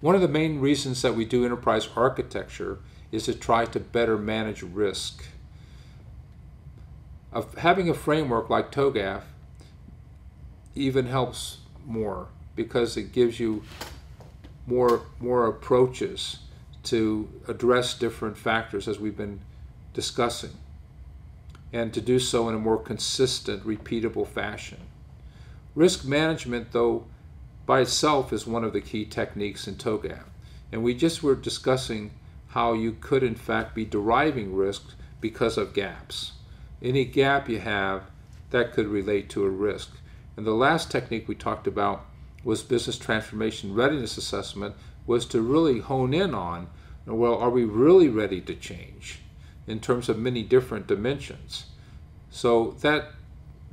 One of the main reasons that we do enterprise architecture is to try to better manage risk. Having a framework like TOGAF even helps more because it gives you more approaches to address different factors as we've been discussing, and to do so in a more consistent, repeatable fashion. Risk management, though, by itself is one of the key techniques in TOGAF. And we just were discussing how you could in fact be deriving risk because of gaps. Any gap you have, that could relate to a risk. And the last technique we talked about was business transformation readiness assessment, was to really hone in on, well, are we really ready to change in terms of many different dimensions? So that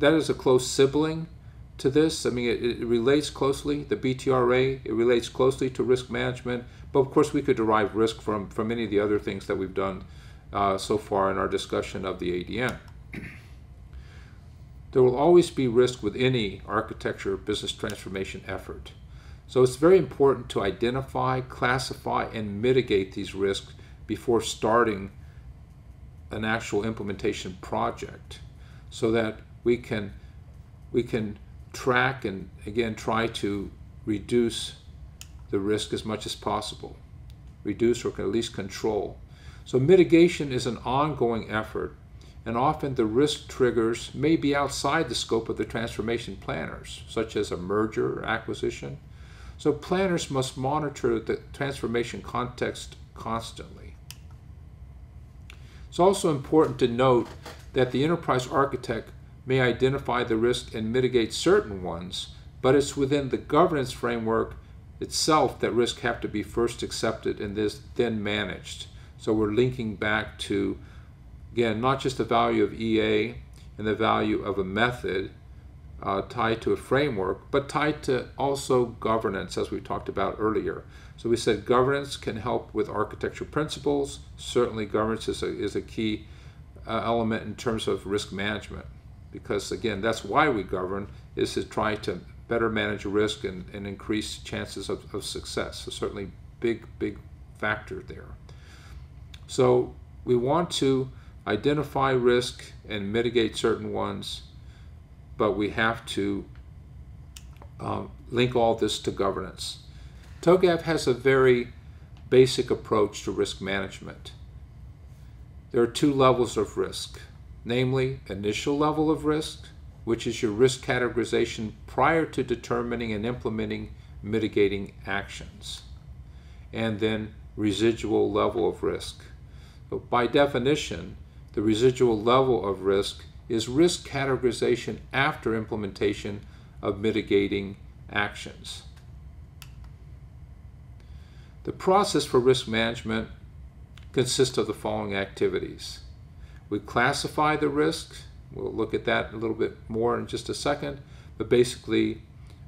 is a close sibling to this. I mean, it relates closely, the BTRA, it relates closely to risk management, but of course we could derive risk from many of the other things that we've done so far in our discussion of the ADM. There will always be risk with any architecture business transformation effort. So it's very important to identify, classify, and mitigate these risks before starting an actual implementation project, so that we can track and again try to reduce the risk as much as possible. Reduce or at least control. So mitigation is an ongoing effort, and often the risk triggers may be outside the scope of the transformation planners, such as a merger or acquisition. So planners must monitor the transformation context constantly. It's also important to note that the enterprise architect may identify the risk and mitigate certain ones, but it's within the governance framework itself that risks have to be first accepted and then managed. So we're linking back to, again, not just the value of EA and the value of a method tied to a framework, but tied to also governance, as we talked about earlier. So we said governance can help with architecture principles. Certainly governance is a key element in terms of risk management, because again, that's why we govern, is to try to better manage risk and increase chances of success. So certainly big factor there. So we want to identify risk and mitigate certain ones, but we have to link all this to governance. TOGAF has a very basic approach to risk management. There are two levels of risk, namely initial level of risk, which is your risk categorization prior to determining and implementing mitigating actions, and then residual level of risk. So by definition, the residual level of risk is risk categorization after implementation of mitigating actions. The process for risk management consists of the following activities. We classify the risk. We'll look at that a little bit more in just a second, but basically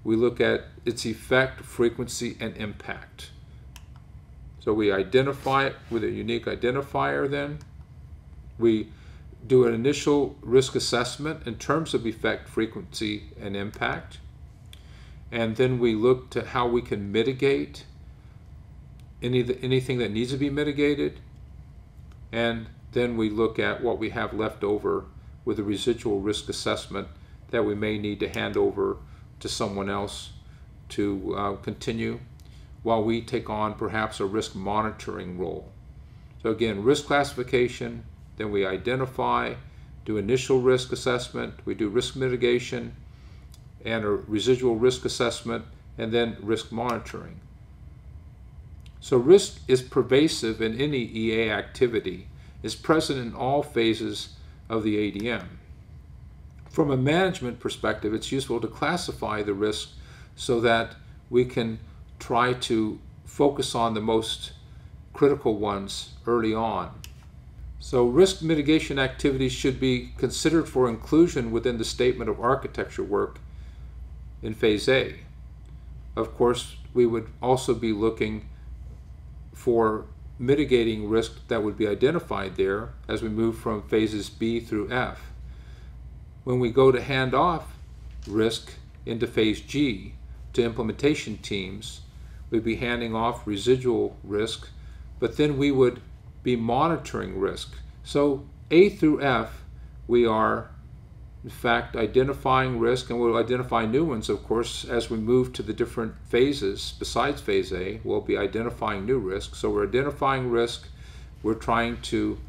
we look at its effect, frequency, and impact. So we identify it with a unique identifier. Then we do an initial risk assessment in terms of effect, frequency, and impact. And then we look to how we can mitigate anything that needs to be mitigated. And then we look at what we have left over with a residual risk assessment that we may need to hand over to someone else to continue, while we take on perhaps a risk monitoring role. So again, risk classification, then we identify, do initial risk assessment, we do risk mitigation and a residual risk assessment, and then risk monitoring. So risk is pervasive in any EA activity, is present in all phases of the ADM. From a management perspective, it's useful to classify the risk so that we can try to focus on the most critical ones early on. So risk mitigation activities should be considered for inclusion within the statement of architecture work in phase A. Of course, we would also be looking for mitigating risk that would be identified there as we move from phases B through F. When we go to hand off risk into phase G to implementation teams, we'd be handing off residual risk, but then we would be monitoring risk. So A through F, we are in fact identifying risk, and we'll identify new ones, of course, as we move to the different phases. Besides phase A, we'll be identifying new risk. So we're identifying risk, we're trying to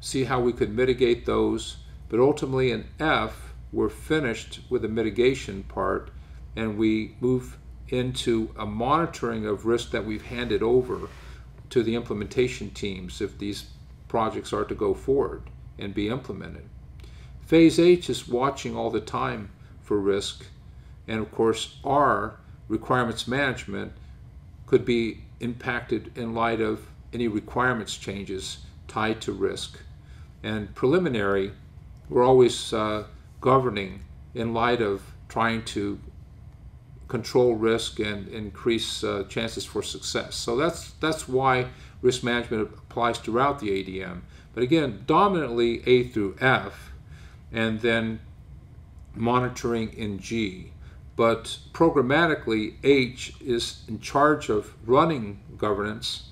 see how we could mitigate those, but ultimately in F, we're finished with the mitigation part, and we move into a monitoring of risk that we've handed over to the implementation teams if these projects are to go forward and be implemented. Phase H is watching all the time for risk, and of course R, requirements management, could be impacted in light of any requirements changes tied to risk. And preliminary, we're always governing in light of trying to control risk and increase chances for success. So that's why risk management applies throughout the ADM. But again, dominantly A through F, and then monitoring in G. But programmatically, H is in charge of running governance,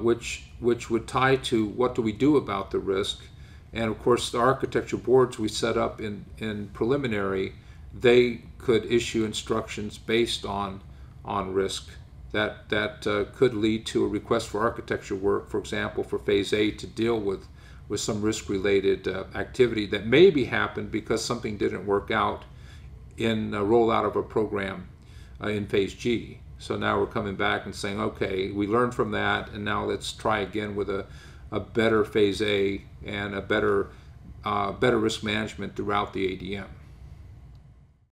which would tie to what do we do about the risk. And of course, the architecture boards we set up in preliminary, they could issue instructions based on risk that could lead to a request for architecture work, for example, for phase A to deal with some risk-related activity that maybe happened because something didn't work out in a rollout of a program in phase G. So now we're coming back and saying, okay, we learned from that, and now let's try again with a better phase A and a better risk management throughout the ADM.